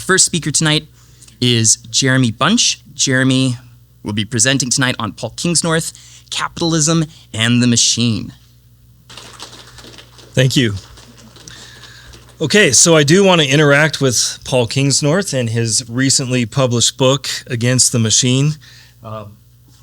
first speaker tonight is Jeremy Bunch. Jeremy will be presenting tonight on Paul Kingsnorth, Capitalism and the Machine. Thank you. Okay, so I do want to interact with Paul Kingsnorth and his recently published book, Against the Machine.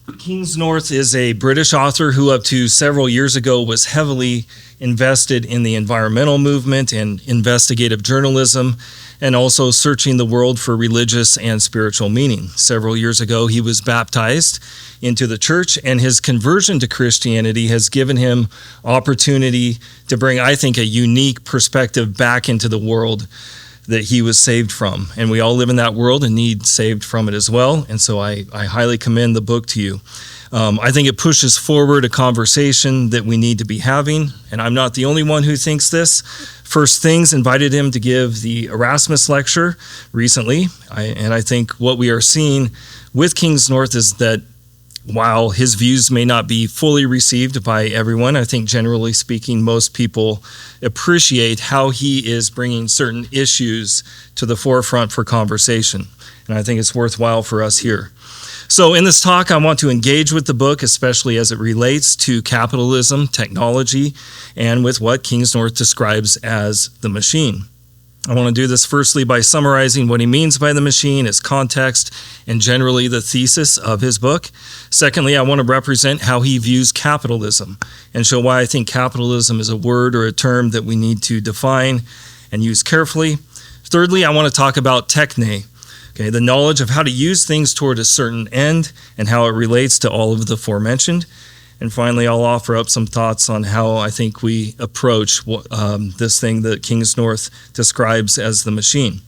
Kingsnorth is a British author who up to several years ago was heavily invested in the environmental movement and investigative journalism, and also searching the world for religious and spiritual meaning. Several years ago, he was baptized into the church, and his conversion to Christianity has given him opportunity to bring, I think, a unique perspective back into the world that he was saved from. And we all live in that world and need saved from it as well. And so I highly commend the book to you. I think it pushes forward a conversation that we need to be having, and I'm not the only one who thinks this. First Things invited him to give the Erasmus lecture recently, and I think what we are seeing with Kingsnorth is that while his views may not be fully received by everyone, I think generally speaking, most people appreciate how he is bringing certain issues to the forefront for conversation. And I think it's worthwhile for us here. So in this talk, I want to engage with the book, especially as it relates to capitalism, technology, and with what Kingsnorth describes as the machine. I want to do this firstly by summarizing what he means by the machine, its context, and generally the thesis of his book. Secondly, I want to represent how he views capitalism and show why I think capitalism is a word or a term that we need to define and use carefully. Thirdly, I want to talk about techne, the knowledge of how to use things toward a certain end and how it relates to all of the aforementioned. And finally, I'll offer up some thoughts on how I think we approach this thing that Kingsnorth describes as the machine.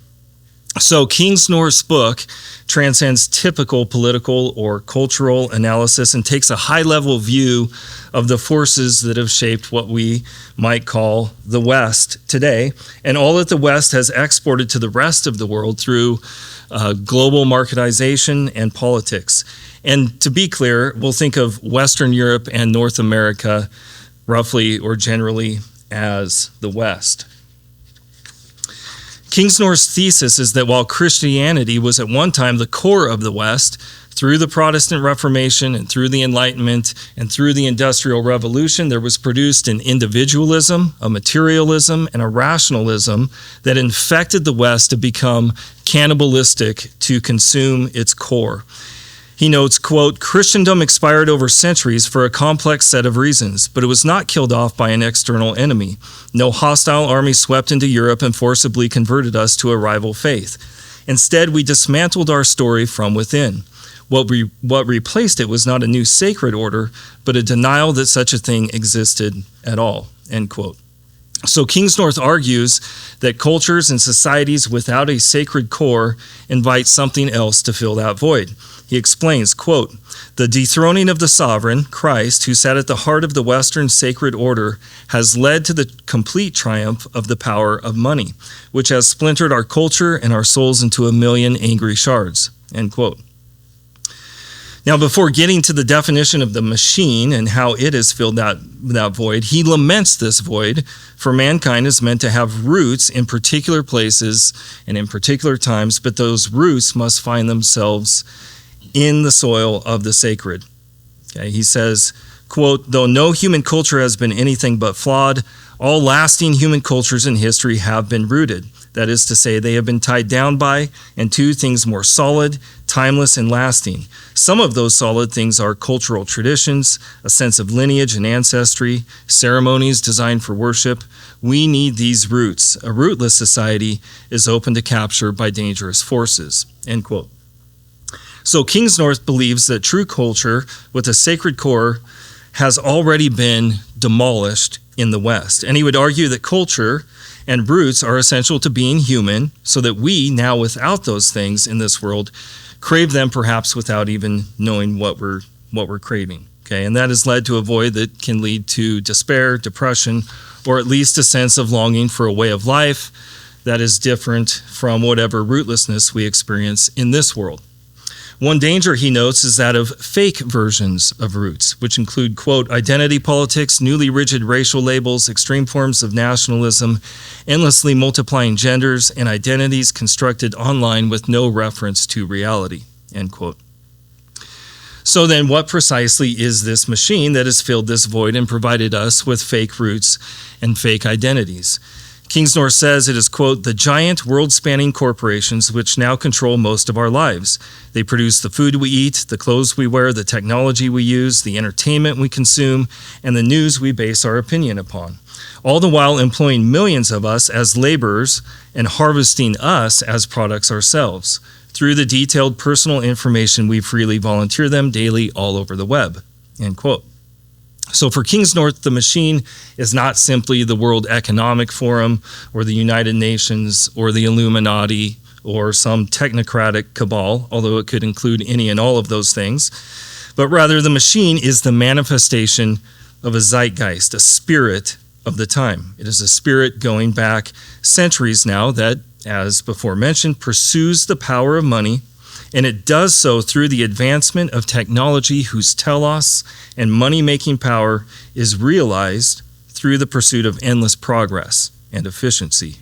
So Kingsnorth's book transcends typical political or cultural analysis and takes a high-level view of the forces that have shaped what we might call the West today, and all that the West has exported to the rest of the world through global marketization and politics. And to be clear, we'll think of Western Europe and North America roughly or generally as the West. Kingsnorth's thesis is that while Christianity was at one time the core of the West, through the Protestant Reformation and through the Enlightenment and through the Industrial Revolution, there was produced an individualism, a materialism, and a rationalism that infected the West to become cannibalistic to consume its core. He notes, quote, "Christendom expired over centuries for a complex set of reasons, but it was not killed off by an external enemy. No hostile army swept into Europe and forcibly converted us to a rival faith. Instead, we dismantled our story from within. What replaced it was not a new sacred order, but a denial that such a thing existed at all," end quote. So Kingsnorth argues that cultures and societies without a sacred core invite something else to fill that void. He explains, quote, "The dethroning of the sovereign, Christ, who sat at the heart of the Western sacred order, has led to the complete triumph of the power of money, which has splintered our culture and our souls into a million angry shards," end quote. Now, before getting to the definition of the machine and how it has filled that void, he laments this void, for mankind is meant to have roots in particular places and in particular times, but those roots must find themselves in the soil of the sacred. He says, quote, "Though no human culture has been anything but flawed, all lasting human cultures in history have been rooted. That is to say, they have been tied down by and to things more solid, timeless, and lasting. Some of those solid things are cultural traditions, a sense of lineage and ancestry, ceremonies designed for worship. We need these roots. A rootless society is open to capture by dangerous forces," end quote. So Kingsnorth believes that true culture with a sacred core has already been demolished in the West. And he would argue that culture and roots are essential to being human, so that we, now without those things in this world, crave them perhaps without even knowing what we're craving. And that has led to a void that can lead to despair, depression, or at least a sense of longing for a way of life that is different from whatever rootlessness we experience in this world. One danger, he notes, is that of fake versions of roots, which include, quote, identity politics, newly rigid racial labels, extreme forms of nationalism, endlessly multiplying genders, and identities constructed online with no reference to reality, end quote. So then what precisely is this machine that has filled this void and provided us with fake roots and fake identities? Kingsnorth says it is, quote, the giant world-spanning corporations which now control most of our lives. They produce the food we eat, the clothes we wear, the technology we use, the entertainment we consume, and the news we base our opinion upon, all the while employing millions of us as laborers and harvesting us as products ourselves through the detailed personal information we freely volunteer them daily all over the web, end quote. So for Kingsnorth, the machine is not simply the World Economic Forum or the United Nations or the Illuminati or some technocratic cabal, although it could include any and all of those things, but rather the machine is the manifestation of a zeitgeist, a spirit of the time. It is a spirit going back centuries now that, as before mentioned, pursues the power of money, and it does so through the advancement of technology whose telos and money-making power is realized through the pursuit of endless progress and efficiency.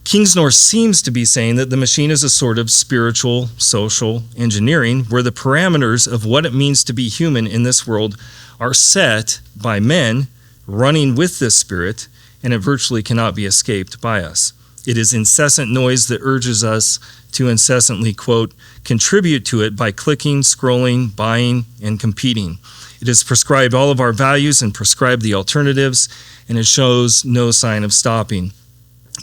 Kingsnorth seems to be saying that the machine is a sort of spiritual, social engineering where the parameters of what it means to be human in this world are set by men running with this spirit, and it virtually cannot be escaped by us. It is incessant noise that urges us to incessantly, quote, contribute to it by clicking, scrolling, buying, and competing. It has prescribed all of our values and prescribed the alternatives, and it shows no sign of stopping.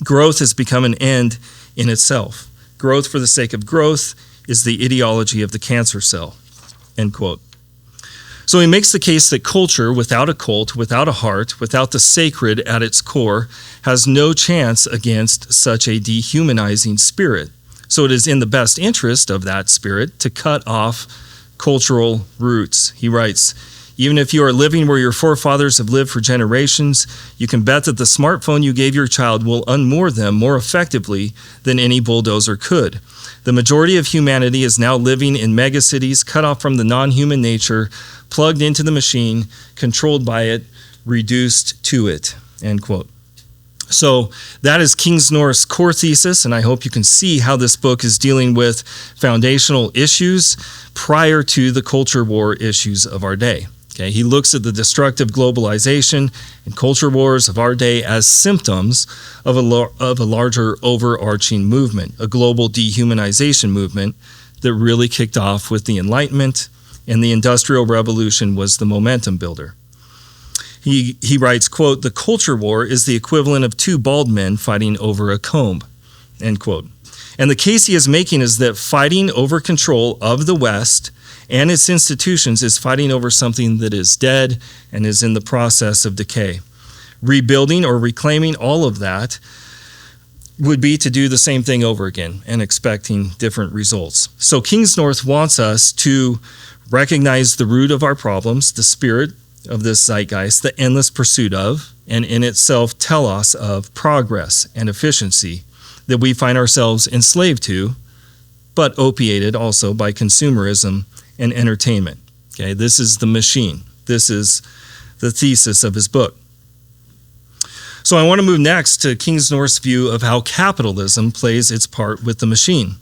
Growth has become an end in itself. Growth for the sake of growth is the ideology of the cancer cell, end quote. So he makes the case that culture, without a cult, without a heart, without the sacred at its core, has no chance against such a dehumanizing spirit. So it is in the best interest of that spirit to cut off cultural roots. He writes, even if you are living where your forefathers have lived for generations, you can bet that the smartphone you gave your child will unmoor them more effectively than any bulldozer could. The majority of humanity is now living in megacities, cut off from the non-human nature, plugged into the machine, controlled by it, reduced to it, end quote. So that is Kingsnorth's core thesis, and I hope you can see how this book is dealing with foundational issues prior to the culture war issues of our day. Okay, he looks at the destructive globalization and culture wars of our day as symptoms of a larger overarching movement, a global dehumanization movement that really kicked off with the Enlightenment, and the Industrial Revolution was the momentum builder. He writes, quote, the culture war is the equivalent of two bald men fighting over a comb, end quote. And the case he is making is that fighting over control of the West and its institutions is fighting over something that is dead and is in the process of decay. Rebuilding or reclaiming all of that would be to do the same thing over again and expecting different results. So Kingsnorth wants us to recognize the root of our problems, the spirit of this zeitgeist, the endless pursuit of, and in itself telos of progress and efficiency that we find ourselves enslaved to, but opiated also by consumerism and entertainment. Okay, this is the machine. This is the thesis of his book. So I want to move next to Kingsnorth's view of how capitalism plays its part with the machine.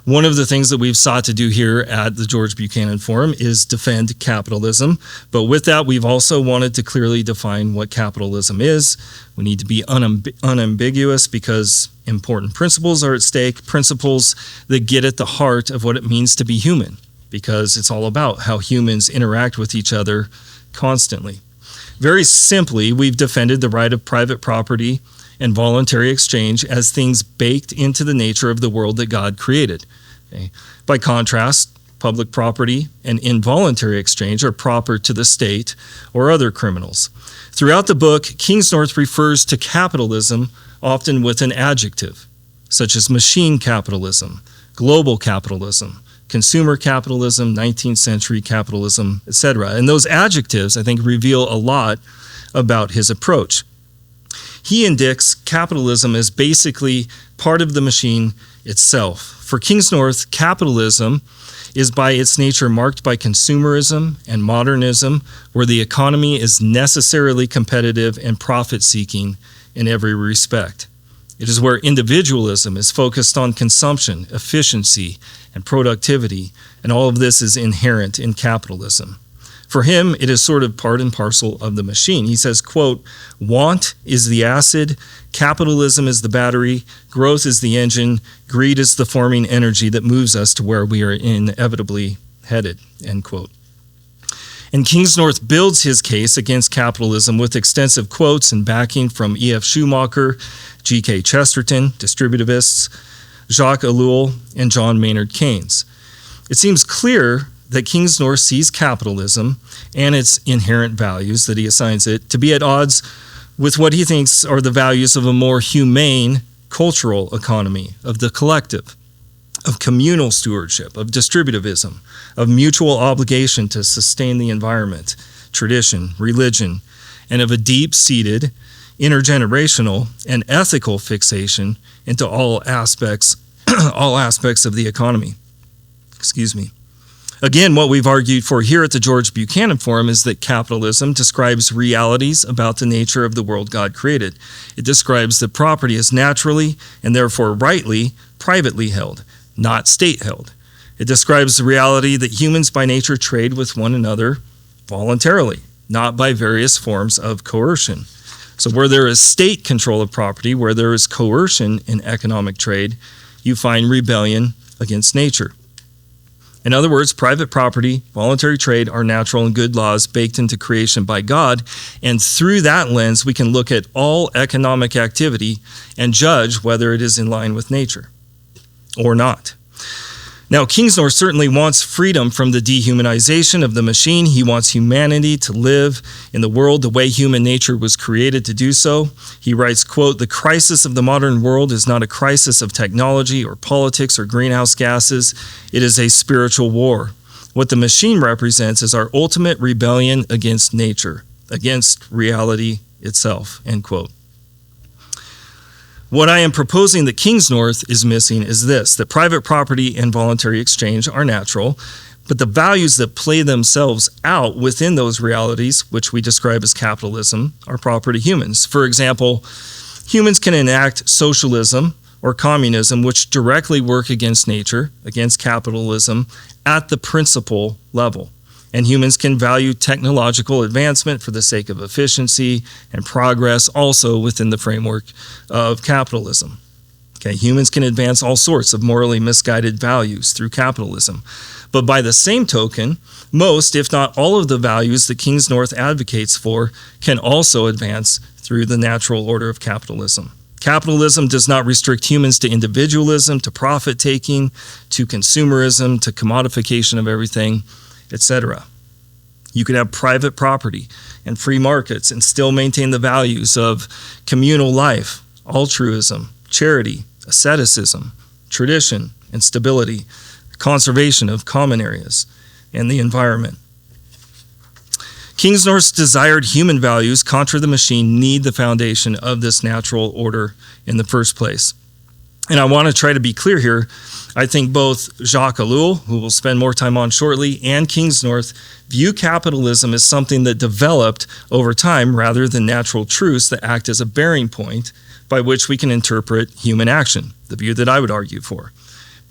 One of the things that we've sought to do here at the George Buchanan Forum is defend capitalism, but with that, we've also wanted to clearly define what capitalism is. We need to be unambiguous because important principles are at stake, principles that get at the heart of what it means to be human, because it's all about how humans interact with each other constantly. Very simply, we've defended the right of private property and voluntary exchange as things baked into the nature of the world that God created. Okay. By contrast, public property and involuntary exchange are proper to the state or other criminals. Throughout the book, Kingsnorth refers to capitalism often with an adjective, such as machine capitalism, global capitalism, consumer capitalism, 19th century capitalism, etc. And those adjectives, I think, reveal a lot about his approach. He indicts capitalism as basically part of the machine itself. For Kingsnorth, capitalism is by its nature marked by consumerism and modernism, where the economy is necessarily competitive and profit-seeking in every respect. It is where individualism is focused on consumption, efficiency, and productivity, and all of this is inherent in capitalism. For him, it is sort of part and parcel of the machine. He says, quote, "Want is the acid, capitalism is the battery, growth is the engine, greed is the forming energy that moves us to where we are inevitably headed," end quote. And Kingsnorth builds his case against capitalism with extensive quotes and backing from E.F. Schumacher, G.K. Chesterton, distributivists, Jacques Ellul, and John Maynard Keynes. It seems clear that Kingsnorth sees capitalism and its inherent values that he assigns it to be at odds with what he thinks are the values of a more humane cultural economy, of the collective, of communal stewardship, of distributivism, of mutual obligation to sustain the environment, tradition, religion, and of a deep-seated, intergenerational, and ethical fixation into all aspects of the economy. Again, what we've argued for here at the George Buchanan Forum is that capitalism describes realities about the nature of the world God created. It describes that property is naturally, and therefore rightly, privately held, not state-held. It describes the reality that humans by nature trade with one another voluntarily, not by various forms of coercion. So where there is state control of property, where there is coercion in economic trade, you find rebellion against nature. In other words, private property, voluntary trade are natural and good laws baked into creation by God, and through that lens, we can look at all economic activity and judge whether it is in line with nature or not. Now, Kingsnorth certainly wants freedom from the dehumanization of the machine. He wants humanity to live in the world the way human nature was created to do so. He writes, quote, "The crisis of the modern world is not a crisis of technology or politics or greenhouse gases. It is a spiritual war. What the machine represents is our ultimate rebellion against nature, against reality itself," end quote. What I am proposing that Kingsnorth is missing is this: that private property and voluntary exchange are natural, but the values that play themselves out within those realities, which we describe as capitalism, are proper to humans. For example, humans can enact socialism or communism, which directly work against nature, against capitalism, at the principle level. And humans can value technological advancement for the sake of efficiency and progress, also within the framework of capitalism. Okay, humans can advance all sorts of morally misguided values through capitalism. But by the same token, most, if not all of the values that Kingsnorth advocates for can also advance through the natural order of capitalism. Capitalism does not restrict humans to individualism, to profit-taking, to consumerism, to commodification of everything, etc. You could have private property and free markets and still maintain the values of communal life, altruism, charity, asceticism, tradition, and stability, conservation of common areas, and the environment. Kingsnorth's desired human values contra the machine need the foundation of this natural order in the first place. And I want to try to be clear here. I think both Jacques Ellul, who we'll spend more time on shortly, and Kingsnorth view capitalism as something that developed over time rather than natural truths that act as a bearing point by which we can interpret human action, the view that I would argue for.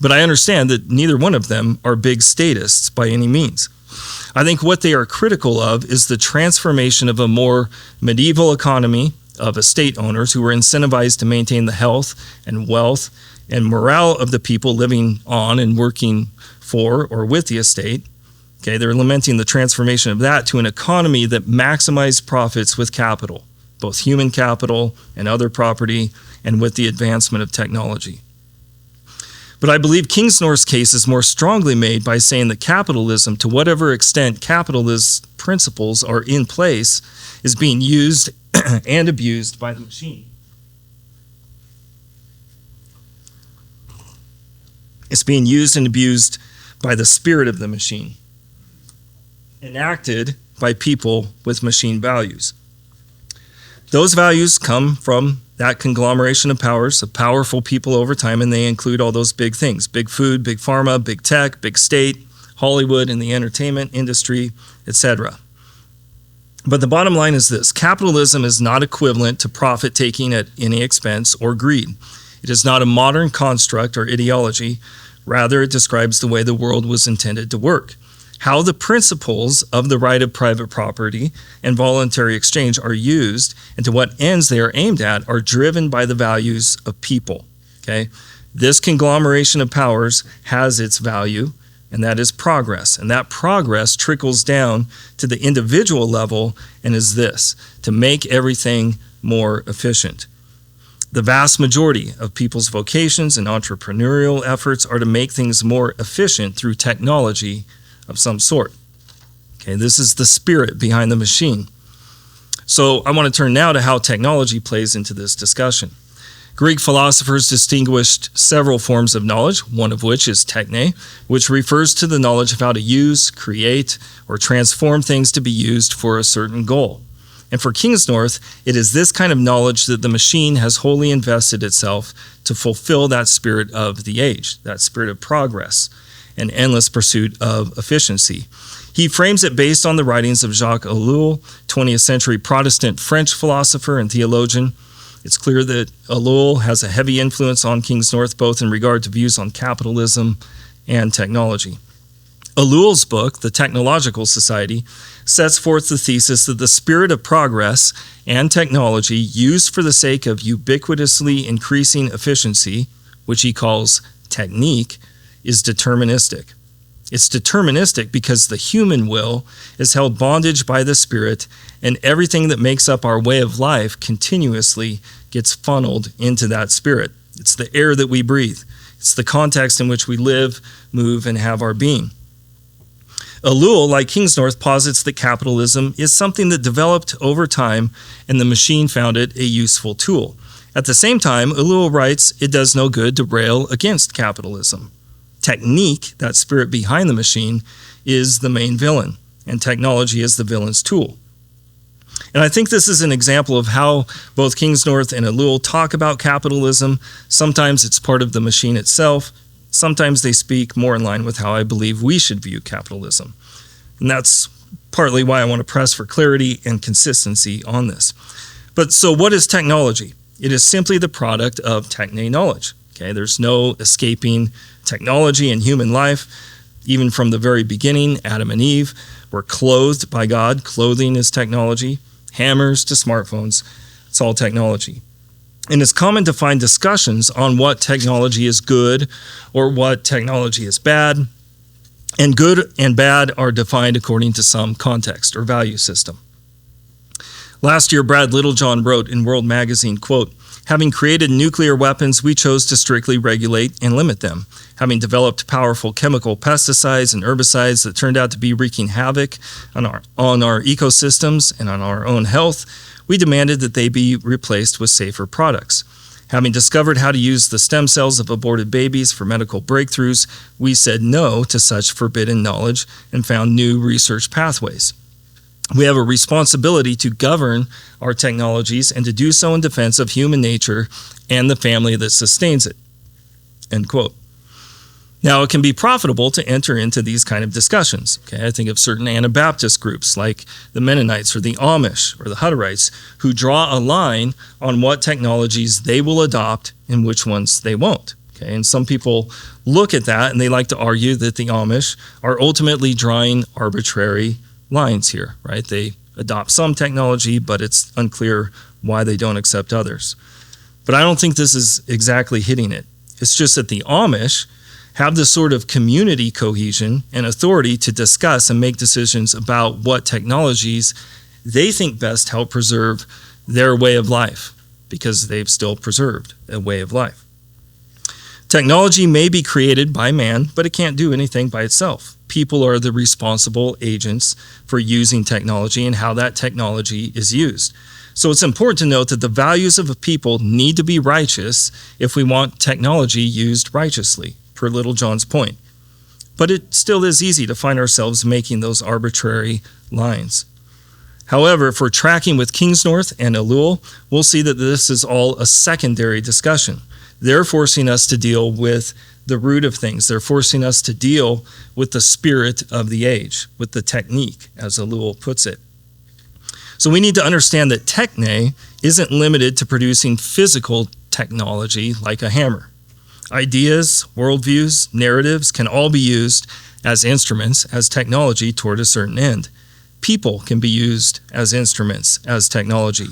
But I understand that neither one of them are big statists by any means. I think what they are critical of is the transformation of a more medieval economy of estate owners who were incentivized to maintain the health and wealth and morale of the people living on and working for or with the estate. Okay, they're lamenting the transformation of that to an economy that maximized profits with capital, both human capital and other property, and with the advancement of technology. But I believe Kingsnorth's case is more strongly made by saying that capitalism, to whatever extent capitalist principles are in place, is being used and abused by the machine. It's being used and abused by the spirit of the machine, enacted by people with machine values. Those values come from that conglomeration of powers, of powerful people over time, and they include all those big things: big food, big pharma, big tech, big state, Hollywood and the entertainment industry, etc. But the bottom line is this: capitalism is not equivalent to profit-taking at any expense or greed. It is not a modern construct or ideology. Rather, it describes the way the world was intended to work. How the principles of the right of private property and voluntary exchange are used and to what ends they are aimed at are driven by the values of people. Okay? This conglomeration of powers has its value, and that is progress. And that progress trickles down to the individual level and is this: to make everything more efficient. The vast majority of people's vocations and entrepreneurial efforts are to make things more efficient through technology of some sort. Okay, this is the spirit behind the machine. So I want to turn now to how technology plays into this discussion. Greek philosophers distinguished several forms of knowledge, one of which is techne, which refers to the knowledge of how to use, create, or transform things to be used for a certain goal. And for Kingsnorth, it is this kind of knowledge that the machine has wholly invested itself to fulfill that spirit of the age, that spirit of progress, an endless pursuit of efficiency. He frames it based on the writings of Jacques Ellul, 20th century Protestant French philosopher and theologian. It's clear that Ellul has a heavy influence on Kingsnorth, both in regard to views on capitalism and technology. Ellul's book, The Technological Society, sets forth the thesis that the spirit of progress and technology used for the sake of ubiquitously increasing efficiency, which he calls technique, is deterministic. It's deterministic because the human will is held bondage by the spirit, and everything that makes up our way of life continuously gets funneled into that spirit. It's the air that we breathe. It's the context in which we live, move, and have our being. Ellul, like Kingsnorth, posits that capitalism is something that developed over time, and the machine found it a useful tool. At the same time, Ellul writes, it does no good to rail against capitalism. Technique, that spirit behind the machine, is the main villain, and technology is the villain's tool. And I think this is an example of how both Kingsnorth and Ellul talk about capitalism. Sometimes it's part of the machine itself. Sometimes they speak more in line with how I believe we should view capitalism. And that's partly why I want to press for clarity and consistency on this. But so what is technology? It is simply the product of techne knowledge. Okay, there's no escaping technology in human life. Even from the very beginning, Adam and Eve were clothed by God. Clothing is technology. Hammers to smartphones, it's all technology. And it's common to find discussions on what technology is good or what technology is bad. And good and bad are defined according to some context or value system. Last year, Brad Littlejohn wrote in World Magazine, quote, "Having created nuclear weapons, we chose to strictly regulate and limit them. Having developed powerful chemical pesticides and herbicides that turned out to be wreaking havoc on our ecosystems and on our own health, we demanded that they be replaced with safer products. Having discovered how to use the stem cells of aborted babies for medical breakthroughs, we said no to such forbidden knowledge and found new research pathways. We have a responsibility to govern our technologies and to do so in defense of human nature and the family that sustains it." End quote. Now, it can be profitable to enter into these kind of discussions. Okay, I think of certain Anabaptist groups like the Mennonites or the Amish or the Hutterites who draw a line on what technologies they will adopt and which ones they won't. Okay, and some people look at that and they like to argue that the Amish are ultimately drawing arbitrary lines here, right? They adopt some technology, but it's unclear why they don't accept others. But I don't think this is exactly hitting it. It's just that the Amish have this sort of community cohesion and authority to discuss and make decisions about what technologies they think best help preserve their way of life, because they've still preserved a way of life. Technology may be created by man, but it can't do anything by itself. People are the responsible agents for using technology and how that technology is used. So it's important to note that the values of a people need to be righteous if we want technology used righteously, per Littlejohn's point. But it still is easy to find ourselves making those arbitrary lines. However, if we're tracking with Kingsnorth and Ellul, we'll see that this is all a secondary discussion. They're forcing us to deal with the root of things. They're forcing us to deal with the spirit of the age, with the technique, as Ellul puts it. So we need to understand that techne isn't limited to producing physical technology like a hammer. Ideas, worldviews, narratives can all be used as instruments, as technology toward a certain end. People can be used as instruments, as technology.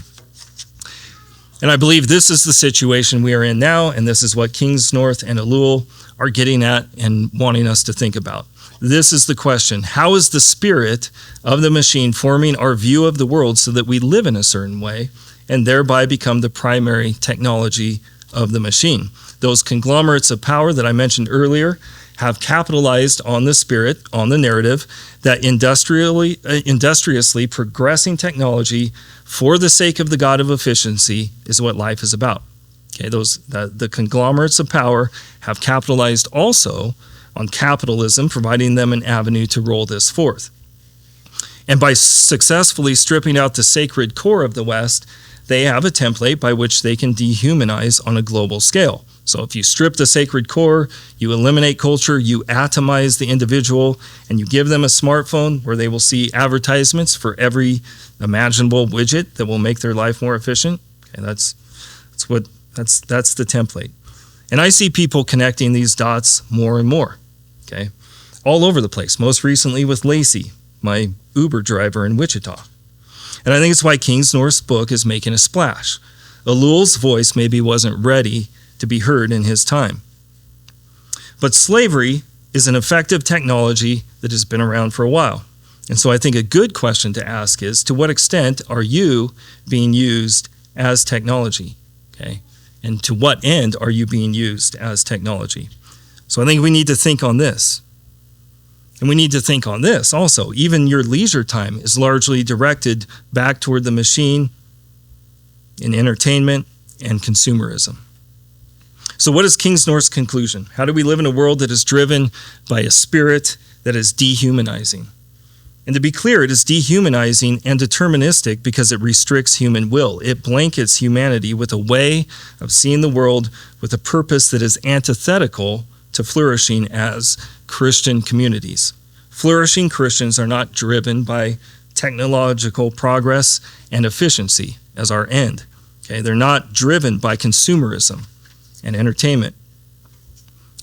And I believe this is the situation we are in now, and this is what Kingsnorth and Ellul are getting at and wanting us to think about. This is the question: how is the spirit of the machine forming our view of the world so that we live in a certain way and thereby become the primary technology of the machine? Those conglomerates of power that I mentioned earlier have capitalized on the spirit, on the narrative, that industriously progressing technology for the sake of the God of efficiency is what life is about. Okay, the conglomerates of power have capitalized also on capitalism, providing them an avenue to roll this forth. And by successfully stripping out the sacred core of the West, they have a template by which they can dehumanize on a global scale. So if you strip the sacred core, you eliminate culture, you atomize the individual, and you give them a smartphone where they will see advertisements for every imaginable widget that will make their life more efficient. Okay, that's the template. And I see people connecting these dots more and more, okay, all over the place, most recently with Lacey, my Uber driver in Wichita. And I think it's why Kingsnorth's book is making a splash. Ellul's voice maybe wasn't ready to be heard in his time. But slavery is an effective technology that has been around for a while. And so I think a good question to ask is, to what extent are you being used as technology? Okay? And to what end are you being used as technology? So I think we need to think on this. And we need to think on this also. Even your leisure time is largely directed back toward the machine in entertainment and consumerism. So what is Kingsnorth's conclusion? How do we live in a world that is driven by a spirit that is dehumanizing? And to be clear, it is dehumanizing and deterministic because it restricts human will. It blankets humanity with a way of seeing the world with a purpose that is antithetical to flourishing as Christian communities. Flourishing Christians are not driven by technological progress and efficiency as our end. Okay? They're not driven by consumerism and entertainment.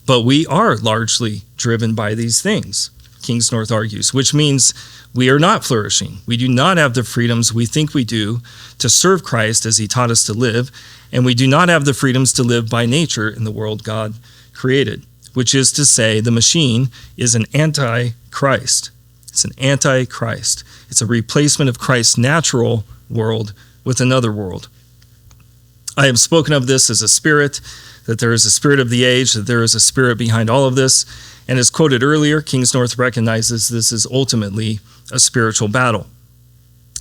But we are largely driven by these things, Kingsnorth argues, which means we are not flourishing. We do not have the freedoms we think we do to serve Christ as he taught us to live, and we do not have the freedoms to live by nature in the world God created, which is to say the machine is an anti-Christ. It's an anti-Christ. It's a replacement of Christ's natural world with another world. I have spoken of this as a spirit, that there is a spirit of the age, that there is a spirit behind all of this. And as quoted earlier, Kingsnorth recognizes this is ultimately a spiritual battle.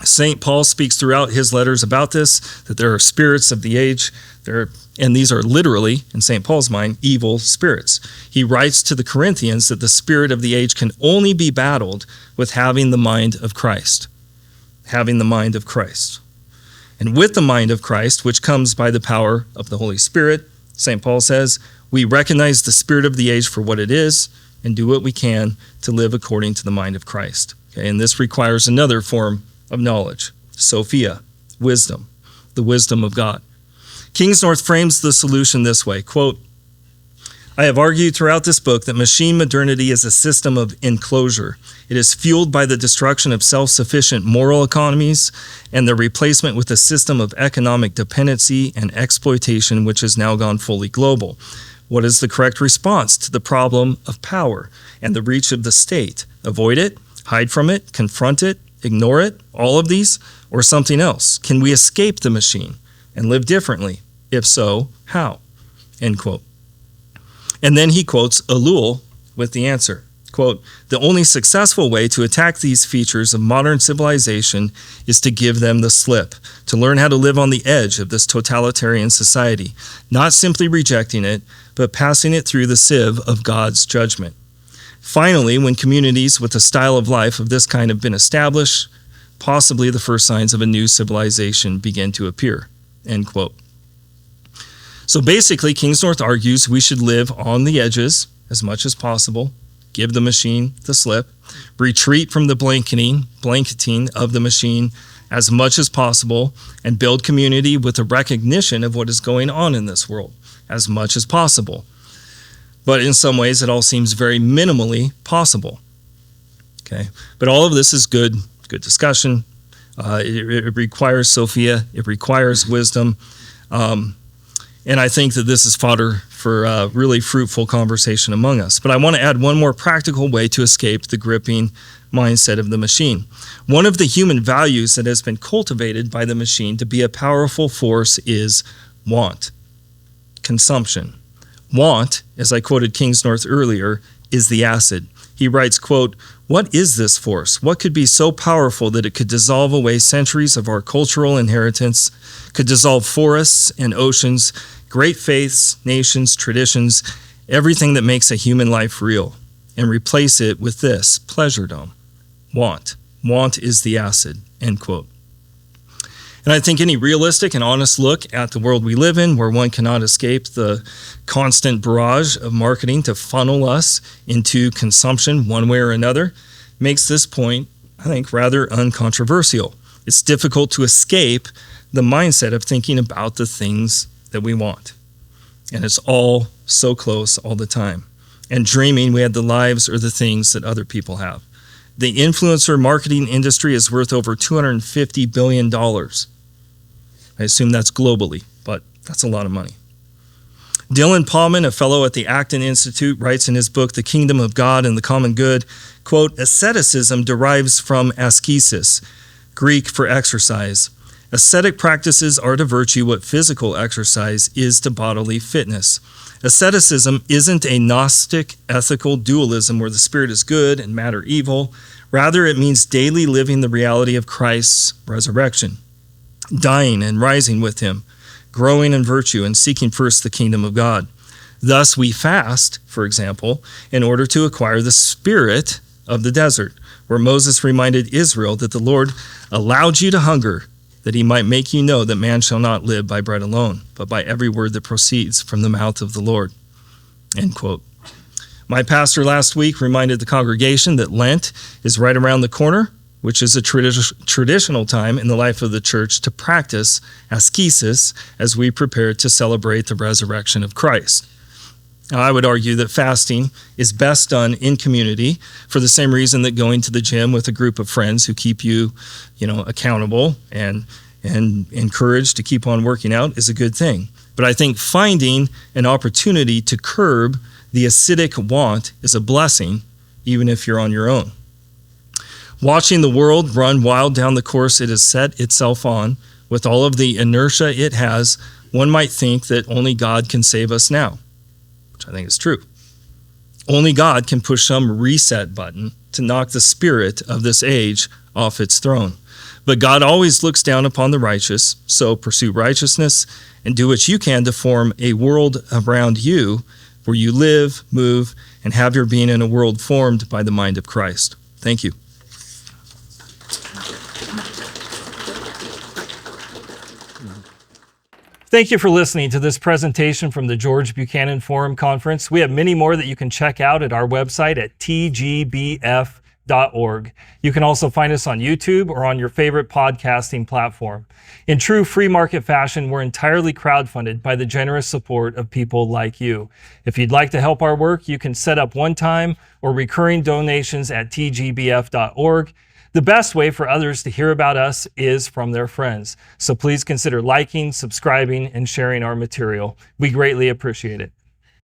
St. Paul speaks throughout his letters about this, that there are spirits of the age, and these are literally, in St. Paul's mind, evil spirits. He writes to the Corinthians that the spirit of the age can only be battled with having the mind of Christ. Having the mind of Christ. And with the mind of Christ, which comes by the power of the Holy Spirit, St. Paul says, we recognize the spirit of the age for what it is and do what we can to live according to the mind of Christ. Okay? And this requires another form of knowledge, Sophia, wisdom, the wisdom of God. Kingsnorth frames the solution this way, quote, I have argued throughout this book that machine modernity is a system of enclosure. It is fueled by the destruction of self-sufficient moral economies and the replacement with a system of economic dependency and exploitation which has now gone fully global. What is the correct response to the problem of power and the reach of the state? Avoid it, hide from it, confront it, ignore it, all of these, or something else? Can we escape the machine and live differently? If so, how? End quote. And then he quotes Ellul with the answer. Quote, the only successful way to attack these features of modern civilization is to give them the slip, to learn how to live on the edge of this totalitarian society, not simply rejecting it, but passing it through the sieve of God's judgment. Finally, when communities with a style of life of this kind have been established, possibly the first signs of a new civilization begin to appear, end quote. So basically, Kingsnorth argues we should live on the edges as much as possible, give the machine the slip, retreat from the blanketing of the machine as much as possible, and build community with a recognition of what is going on in this world as much as possible. But in some ways, it all seems very minimally possible. Okay, but all of this is good discussion. It requires Sophia. It requires wisdom. And I think that this is fodder for a really fruitful conversation among us. But I want to add one more practical way to escape the gripping mindset of the machine. One of the human values that has been cultivated by the machine to be a powerful force is want, consumption. Want, as I quoted Kingsnorth earlier, is the acid. He writes, quote, "What is this force? What could be so powerful that it could dissolve away centuries of our cultural inheritance, could dissolve forests and oceans, great faiths, nations, traditions, everything that makes a human life real, and replace it with this, pleasuredom, want. Want is the acid," end quote. And I think any realistic and honest look at the world we live in, where one cannot escape the constant barrage of marketing to funnel us into consumption one way or another, makes this point, I think, rather uncontroversial. It's difficult to escape the mindset of thinking about the things that we want. And it's all so close all the time. And dreaming we had the lives or the things that other people have. The influencer marketing industry is worth over $250 billion. I assume that's globally, but that's a lot of money. Dylan Pauman, a fellow at the Acton Institute, writes in his book, The Kingdom of God and the Common Good, quote, "Asceticism derives from askesis, Greek for exercise. Ascetic practices are to virtue what physical exercise is to bodily fitness. Asceticism isn't a Gnostic ethical dualism where the spirit is good and matter evil. Rather, it means daily living the reality of Christ's resurrection, dying and rising with him, growing in virtue and seeking first the kingdom of God. Thus, we fast, for example, in order to acquire the spirit of the desert, where Moses reminded Israel that the Lord allowed you to hunger, that he might make you know that man shall not live by bread alone, but by every word that proceeds from the mouth of the Lord," end quote. My pastor last week reminded the congregation that Lent is right around the corner, which is a traditional time in the life of the church to practice ascesis as we prepare to celebrate the resurrection of Christ. Now, I would argue that fasting is best done in community for the same reason that going to the gym with a group of friends who keep you, accountable and encouraged to keep on working out is a good thing. But I think finding an opportunity to curb the acidic want is a blessing, even if you're on your own. Watching the world run wild down the course it has set itself on, with all of the inertia it has, one might think that only God can save us now, which I think is true. Only God can push some reset button to knock the spirit of this age off its throne. But God always looks down upon the righteous, so pursue righteousness and do what you can to form a world around you where you live, move, and have your being in a world formed by the mind of Christ. Thank you. Thank you for listening to this presentation from the George Buchanan Forum Conference. We have many more that you can check out at our website at tgbf.org. You can also find us on YouTube or on your favorite podcasting platform. In true free market fashion, we're entirely crowdfunded by the generous support of people like you. If you'd like to help our work, you can set up one-time or recurring donations at tgbf.org. The best way for others to hear about us is from their friends. So please consider liking, subscribing, and sharing our material. We greatly appreciate it.